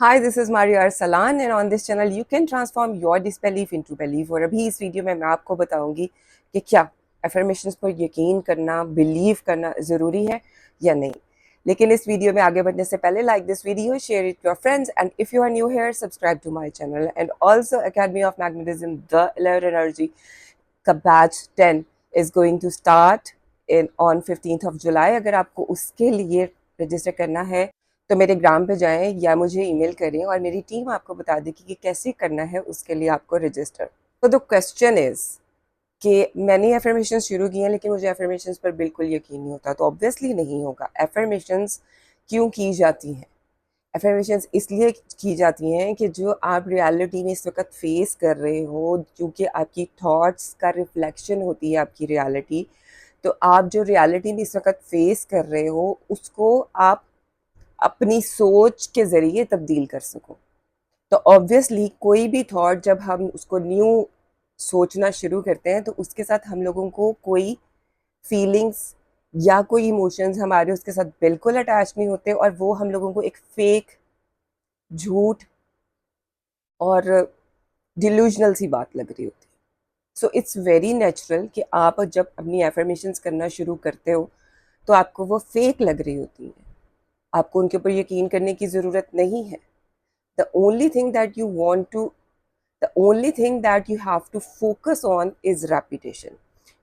Hi, this is Maria Arsalan and on this channel you can transform your disbelief into belief। और अभी इस video में मैं आपको बताऊंगी कि क्या अफर्मेशंस पर यकीन करना, बिलीव करना ज़रूरी है या नहीं। लेकिन इस वीडियो में आगे बढ़ने से पहले like this video, share it your friends and if you are new here subscribe to my channel and also academy of magnetism the 11 energy का batch 10 is going to start in on 15th of July. अगर आपको उसके लिए register करना है तो मेरे ग्राम पे जाएं या मुझे ईमेल करें और मेरी टीम आपको बता देगी कि कैसे करना है उसके लिए आपको रजिस्टर। तो द क्वेश्चन इज़ कि मैंने एफर्मेशन शुरू किए हैं लेकिन मुझे एफर्मेशन पर बिल्कुल यकीन नहीं होता। तो ऑब्वियसली नहीं होगा। एफर्मेशंस क्यों की जाती हैं? एफर्मेशंस इसलिए की जाती हैं कि जो आप रियलिटी में इस वक्त फेस कर रहे हो, क्योंकि आपकी थॉट्स का रिफ्लेक्शन होती है आपकी रियलिटी। तो आप जो रियलिटी में इस वक्त फेस कर रहे हो उसको आप अपनी सोच के ज़रिए तब्दील कर सको। तो ऑब्वियसली कोई भी थॉट जब हम उसको न्यू सोचना शुरू करते हैं तो उसके साथ हम लोगों को कोई फीलिंग्स या कोई इमोशंस हमारे उसके साथ बिल्कुल अटैच नहीं होते और वो हम लोगों को एक फेक, झूठ और डिल्यूजनल सी बात लग रही होती है। सो इट्स वेरी नेचुरल कि आप जब अपनी एफर्मेशंस करना शुरू करते हो तो आपको वो फेक लग रही होती हैं। आपको उनके ऊपर यकीन करने की ज़रूरत नहीं है। the only thing that you want to the only thing that you have to focus on is repetition।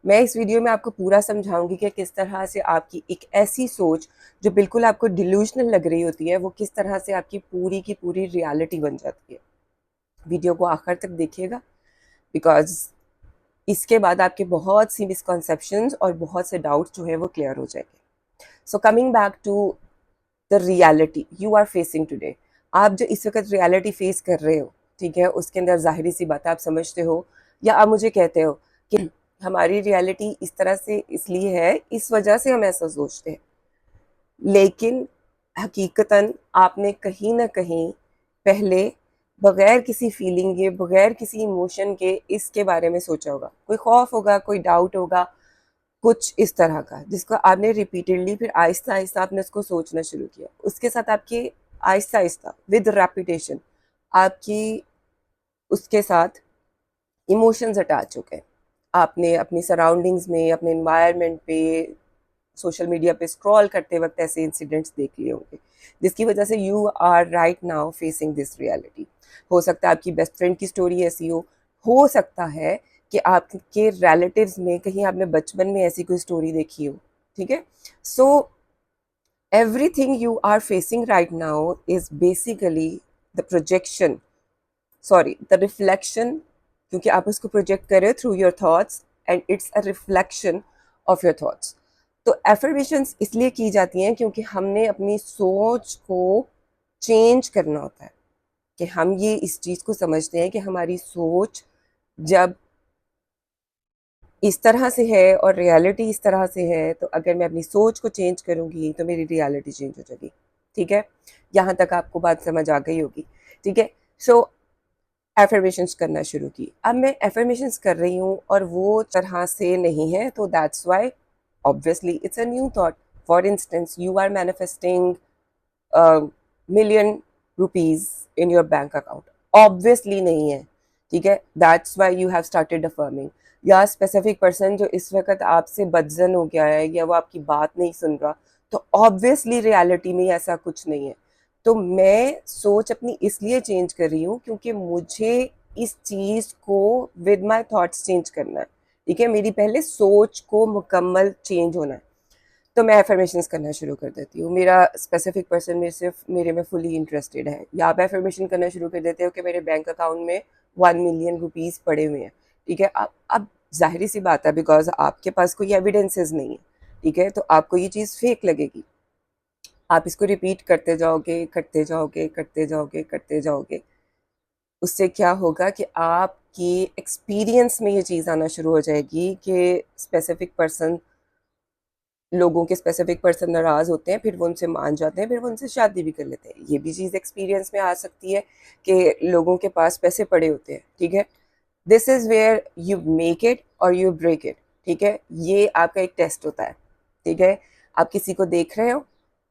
मैं इस वीडियो में आपको पूरा समझाऊंगी कि किस तरह से आपकी एक ऐसी सोच जो बिल्कुल आपको डिल्यूजनल लग रही होती है वो किस तरह से आपकी पूरी की पूरी रियलिटी बन जाती है। वीडियो को आखिर तक देखिएगा बिकॉज इसके बाद आपके बहुत सी मिसकॉन्सेप्शंस और बहुत से डाउट्स जो है वो क्लियर हो जाएंगे। So coming back to the reality you are facing today. आप जो इस वक्त रियलिटी फेस कर रहे हो, ठीक है, उसके अंदर जाहिर सी बात आप समझते हो या आप मुझे कहते हो कि हमारी रियलिटी इस तरह से इसलिए है, इस वजह से हम ऐसा सोचते हैं। लेकिन हकीकतन आपने कहीं ना कहीं पहले बगैर किसी फीलिंग के, बगैर किसी इमोशन के इसके बारे में सोचा होगा। कोई खौफ होगा, कोई डाउट होगा, कुछ इस तरह का जिसको आपने रिपीटेडली फिर आहिस्ता आहिस्ता आपने उसको सोचना शुरू किया। उसके साथ आपके आहिस्ता आहिस्ता विद रेपिटेशन आपकी उसके साथ इमोशंस अटैच हो गए। आपने अपनी सराउंडिंग्स में, अपने इन्वायरमेंट पे, सोशल मीडिया पे स्क्रॉल करते वक्त ऐसे इंसिडेंट्स देख लिए होंगे जिसकी वजह से you are right now facing this reality. हो सकता है आपकी बेस्ट फ्रेंड की स्टोरी ऐसी हो सकता है कि आपके रिलेटिव्स में कहीं आपने बचपन में ऐसी कोई स्टोरी देखी हो। ठीक है, सो everything you are facing right now is basically the projection, sorry, the reflection, क्योंकि आप उसको प्रोजेक्ट कर रहे हो through your thoughts and it's a reflection of your thoughts. तो एफर्मेशंस इसलिए की जाती हैं क्योंकि हमने अपनी सोच को चेंज करना होता है। कि हम ये इस चीज़ को समझते हैं कि हमारी सोच जब इस तरह से है और रियलिटी इस तरह से है तो अगर मैं अपनी सोच को चेंज करूँगी तो मेरी रियलिटी चेंज हो जाएगी। ठीक है, यहाँ तक आपको बात समझ आ गई होगी। ठीक है, सो एफर्मेशंस करना शुरू की। अब मैं एफर्मेशंस कर रही हूँ और वो तरह से नहीं है, तो that's why obviously it's a new thought. For instance you are manifesting million rupees in your bank account, obviously नहीं है। ठीक है, that's why you have started affirming. या स्पेसिफिक पर्सन जो इस वक्त आपसे बदजन हो गया है या वो आपकी बात नहीं सुन रहा, तो ऑब्वियसली रियलिटी में ऐसा कुछ नहीं है। तो मैं सोच अपनी इसलिए चेंज कर रही हूँ क्योंकि मुझे इस चीज़ को विद माई थॉट्स चेंज करना है। ठीक है, मेरी पहले सोच को मुकम्मल चेंज होना है। तो मैं एफर्मेशंस करना शुरू कर देती हूँ। मेरा स्पेसिफिक पर्सन में सिर्फ मेरे में फुली इंटरेस्टेड है, या आप एफर्मेशन करना शुरू कर देते हो कि मेरे बैंक अकाउंट में 1 मिलियन रुपीज़ पड़े हुए हैं। ठीक है, अब जाहिर सी बात है बिकॉज आपके पास कोई एविडेंसेस नहीं है। ठीक है, तो आपको ये चीज़ फेक लगेगी। आप इसको रिपीट करते जाओगे, करते जाओगे, करते जाओगे, करते जाओगे। उससे क्या होगा कि आपकी एक्सपीरियंस में ये चीज़ आना शुरू हो जाएगी कि स्पेसिफिक पर्सन, लोगों के स्पेसिफिक पर्सन नाराज़ होते हैं, फिर वो उनसे मान जाते हैं, फिर वो उनसे शादी भी कर लेते हैं। ये भी चीज़ एक्सपीरियंस में आ सकती है कि लोगों के पास पैसे पड़े होते हैं। ठीक है, this is where you make it or you break it. ठीक है, ये आपका एक टेस्ट होता है। ठीक है, आप किसी को देख रहे हो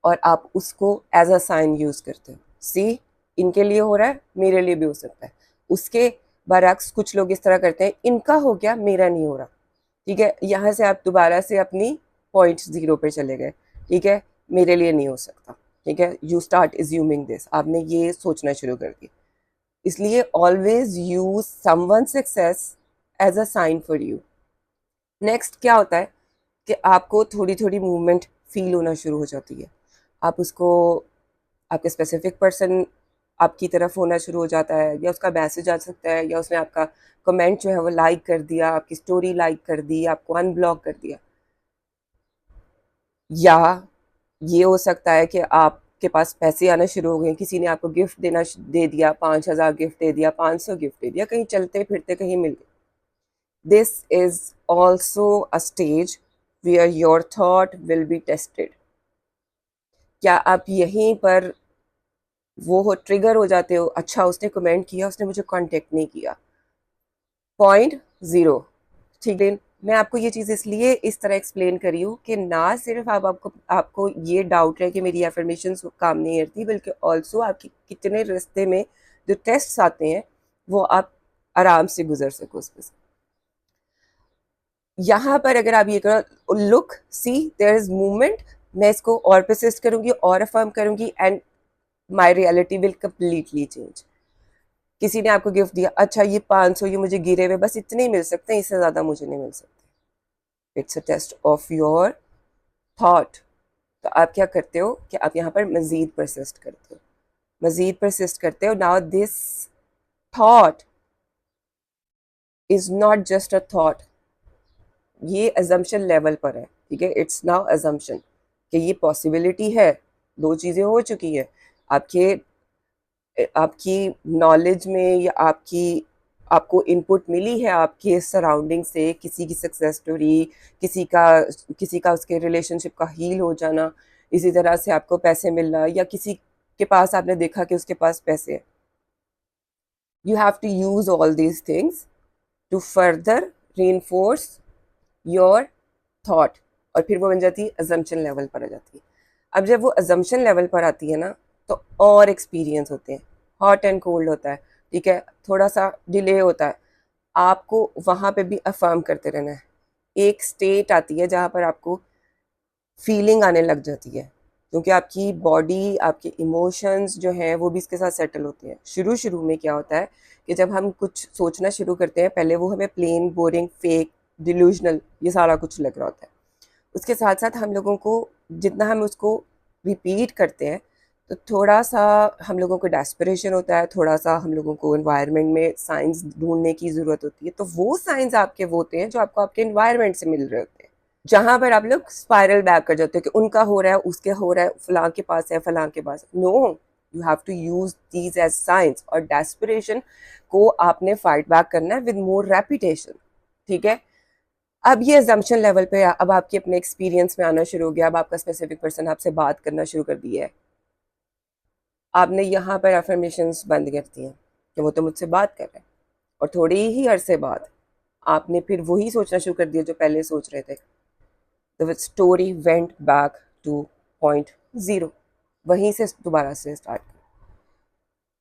और आप उसको एज अ साइन यूज़ करते हो। सी, इनके लिए हो रहा है, मेरे लिए भी हो सकता है। उसके बरअक्स कुछ लोग इस तरह करते हैं, इनका हो गया, मेरा नहीं हो रहा। ठीक है, यहाँ से आप दोबारा से अपनी पॉइंट जीरो पे चले गए। ठीक है, मेरे लिए नहीं हो सकता। ठीक है, यू स्टार्ट एज्यूमिंग दिस, आपने ये सोचना शुरू कर दिया। इसलिए always use someone success as a sign for you. Next क्या होता है कि आपको थोड़ी थोड़ी मूवमेंट फील होना शुरू हो जाती है। आप उसको, आपके स्पेसिफिक पर्सन आपकी तरफ होना शुरू हो जाता है, या उसका मैसेज आ सकता है, या उसने आपका कमेंट जो है वो लाइक कर दिया, आपकी स्टोरी लाइक कर दी, आपको अनब्लॉक कर दिया। या ये हो सकता है कि आपके पास पैसे आना शुरू हो गए, किसी ने आपको गिफ्ट देना दे दिया, 5,000 गिफ्ट दे दिया, 500 गिफ्ट दे दिया, कहीं चलते फिरते कहीं मिल गए। This is also a stage where your thought will be tested. क्या आप यहीं पर वो हो ट्रिगर हो जाते हो, अच्छा उसने कमेंट किया, उसने मुझे कांटेक्ट नहीं किया, पॉइंट जीरो। ठीक है, मैं आपको ये चीज़ इसलिए इस तरह एक्सप्लेन करी हूँ कि ना सिर्फ आपको आपको ये डाउट है कि मेरी एफर्मेशन काम नहीं करती, बल्कि ऑल्सो आपके कितने रास्ते में जो टेस्ट आते हैं वो आप आराम से गुजर सको उसमें से। यहाँ पर अगर आप ये करो, look see there is movement, मैं इसको और परसिस्ट करूंगी और अफर्म करूंगी, and my reality will completely change. किसी ने आपको गिफ्ट दिया, अच्छा ये 500 ये मुझे गिरे हुए बस इतने ही मिल सकते हैं, इससे ज़्यादा मुझे नहीं मिल सकते। It's a test of your thought. तो आप क्या करते हो कि आप यहाँ पर मज़ीद परसिस्ट करते हो, मज़ीद परसिस्ट करते हो। Now this thought is not just a thought, ये अजम्पशन लेवल पर है। ठीक है, इट्स नाउ अजम्पशन कि ये पॉसिबिलिटी है। दो चीज़ें हो चुकी हैं आपके, आपकी नॉलेज में, या आपकी आपको इनपुट मिली है आपके सराउंडिंग से, किसी की सक्सेस स्टोरी, किसी का उसके रिलेशनशिप का हील हो जाना, इसी तरह से आपको पैसे मिलना, या किसी के पास आपने देखा कि उसके पास पैसे हैं। You have to use all these things to further reinforce your thought, और फिर वो बन जाती है अजम्पशन लेवल पर आ जाती है। अब जब वो अजम्पशन लेवल पर आती है ना, तो और एक्सपीरियंस होते हैं, हॉट एंड कोल्ड होता है। ठीक है, थोड़ा सा डिले होता है, आपको वहाँ पे भी अफर्म करते रहना है। एक स्टेट आती है जहाँ पर आपको फीलिंग आने लग जाती है, क्योंकि आपकी बॉडी, आपके इमोशंस जो हैं वो भी इसके साथ सेटल होते हैं। शुरू शुरू में क्या होता है कि जब हम कुछ सोचना शुरू करते हैं, पहले वो हमें प्लेन, बोरिंग, फेक, डिल्यूजनल ये सारा कुछ लग रहा होता है। उसके साथ साथ हम लोगों को, जितना हम उसको रिपीट करते हैं, तो थोड़ा सा हम लोगों को डेस्परेशन होता है, थोड़ा सा हम लोगों को एनवायरनमेंट में साइंस ढूंढने की ज़रूरत होती है। तो वो साइंस आपके वो होते हैं जो आपको आपके एनवायरनमेंट से मिल रहे होते हैं, जहाँ पर आप लोग स्पाइरल बैक कर जाते हो कि उनका हो रहा है, उसके हो रहा है, फलां के पास है, फलां के पास। No, you have to use these as science, और डेस्परेशन को आपने फाइट बैक करना है विद मोर रेपिटेशन। ठीक है, अब ये अजम्पशन लेवल पे, अब आपके अपने एक्सपीरियंस में आना शुरू हो गया, अब आपका स्पेसिफिक पर्सन आपसे बात करना शुरू कर दिया है, आपने यहाँ पर अफर्मेशंस बंद कर दी हैं कि वो तो मुझसे बात कर रहे हैं, और थोड़ी ही अरसे बाद आपने फिर वही सोचना शुरू कर दिया जो पहले सोच रहे थे। The story went back two point zero, वहीं से दोबारा से स्टार्ट।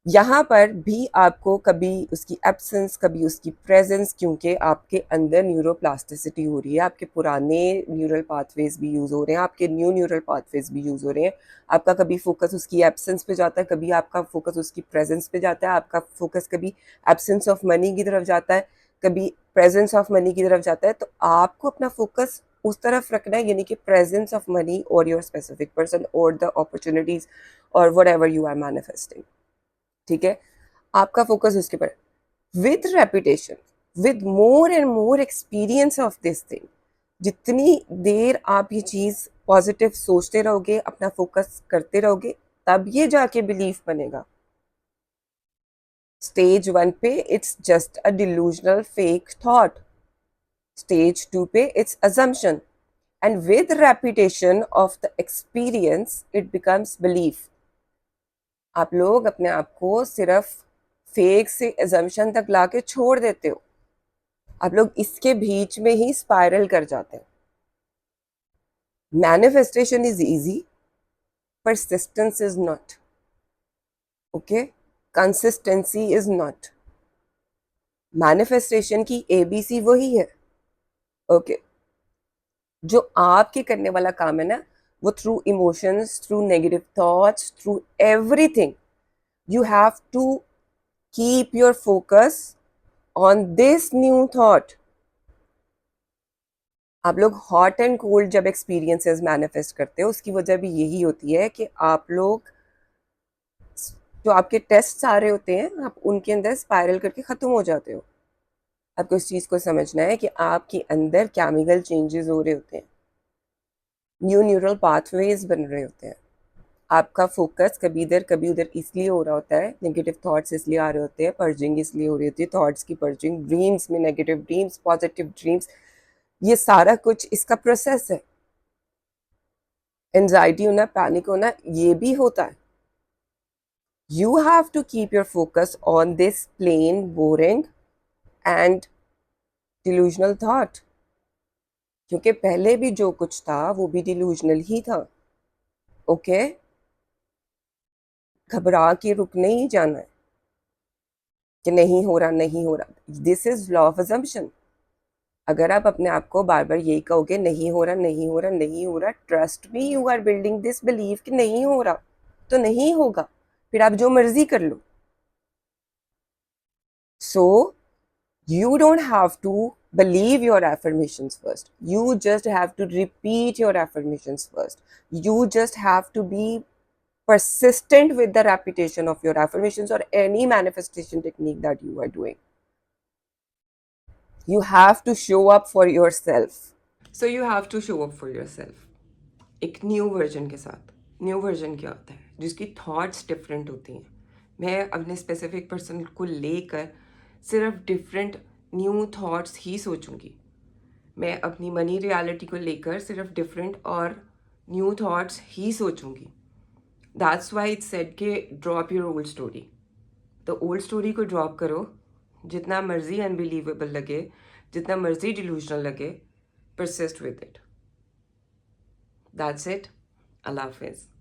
यहाँ पर भी आपको कभी उसकी एब्सेंस, कभी उसकी प्रेजेंस, क्योंकि आपके अंदर न्यूरोप्लास्टिसिटी हो रही है, आपके पुराने न्यूरल पाथवेज भी यूज़ हो रहे हैं, आपके न्यू न्यूरल पाथवेज भी यूज़ हो रहे हैं। आपका कभी फोकस उसकी एब्सेंस पे जाता है, कभी आपका फोकस उसकी प्रेजेंस पे जाता है, आपका फोकस कभी एब्सेंस ऑफ मनी की तरफ जाता है, कभी प्रेजेंस ऑफ मनी की तरफ जाता है। तो आपको अपना फोकस उस तरफ रखना है, यानी कि प्रेजेंस ऑफ मनी और योर स्पेसिफिक पर्सन और द अपॉर्चुनिटीज और whatever you are manifesting. ठीक है, आपका फोकस उसके पर। With repetition, with more and more experience of this thing, जितनी देर आप ये चीज पॉजिटिव सोचते रहोगे, अपना फोकस करते रहोगे, तब ये जाके बिलीफ बनेगा। स्टेज 1 पे it's just a delusional fake thought, stage 2 पे it's assumption, and with repetition of the experience it becomes belief। आप लोग अपने आप को सिर्फ फेक से एजम्पशन तक लाके छोड़ देते हो, आप लोग इसके बीच में ही स्पाइरल कर जाते हैं। Manifestation is easy, persistence is not. Okay, consistency is not. Manifestation की ABC वही है। ओके जो आपके करने वाला काम है ना, वो through emotions, through negative thoughts, through everything, you have to keep your focus on this new thought। आप लोग हॉट एंड कोल्ड जब एक्सपीरियंसेस मैनिफेस्ट करते हो, उसकी वजह भी यही होती है कि आप लोग जो आपके टेस्ट आ रहे होते हैं, आप उनके अंदर स्पाइरल करके ख़त्म हो जाते हो। आपको इस चीज़ को समझना है कि आपके अंदर केमिकल चेंजेस हो रहे होते हैं, न्यू न्यूरल पाथवेज बन रहे होते हैं। आपका फोकस कभी इधर कभी उधर इसलिए हो रहा होता है, नेगेटिव थॉट्स इसलिए आ रहे होते हैं, पर्जिंग इसलिए हो रही होती है, थॉट्स की पर्जिंग, ड्रीम्स में नेगेटिव ड्रीम्स, पॉजिटिव ड्रीम्स, ये सारा कुछ इसका प्रोसेस है। एंजाइटी होना, पैनिक होना, ये भी होता है। You have to keep your focus on this plain, boring and delusional thought, क्योंकि पहले भी जो कुछ था वो भी delusional ही था। ओके घबरा के रुक नहीं जाना है कि नहीं हो रहा नहीं हो रहा। This is law of assumption. अगर आप अपने आप को बार बार यही कहोगे नहीं हो रहा नहीं हो रहा नहीं हो रहा, trust me you are building this believe कि नहीं हो रहा, तो नहीं होगा, फिर आप जो मर्जी कर लो। सो you don't have to believe your affirmations first. You just have to repeat your affirmations first. You just have to be persistent with the repetition of your affirmations or any manifestation technique that you are doing. You have to show up for yourself. So you have to show up for yourself. एक new version के साथ। New version क्या होता है? जिसकी thoughts different होती हैं। मैं अपने स्पेसिफिक पर्सन को लेकर सिर्फ डिफरेंट न्यू थॉट्स ही सोचूंगी। मैं अपनी मनी रियलिटी को लेकर सिर्फ डिफरेंट और न्यू थॉट्स ही सोचूंगी। दैट्स वाई इट्स सेड के ड्रॉप योर ओल्ड स्टोरी। तो ओल्ड स्टोरी को ड्रॉप करो, जितना मर्जी अनबिलीवेबल लगे, जितना मर्जी डिलूजनल लगे, persist with it. That's it. अल्लाह हाफिज़।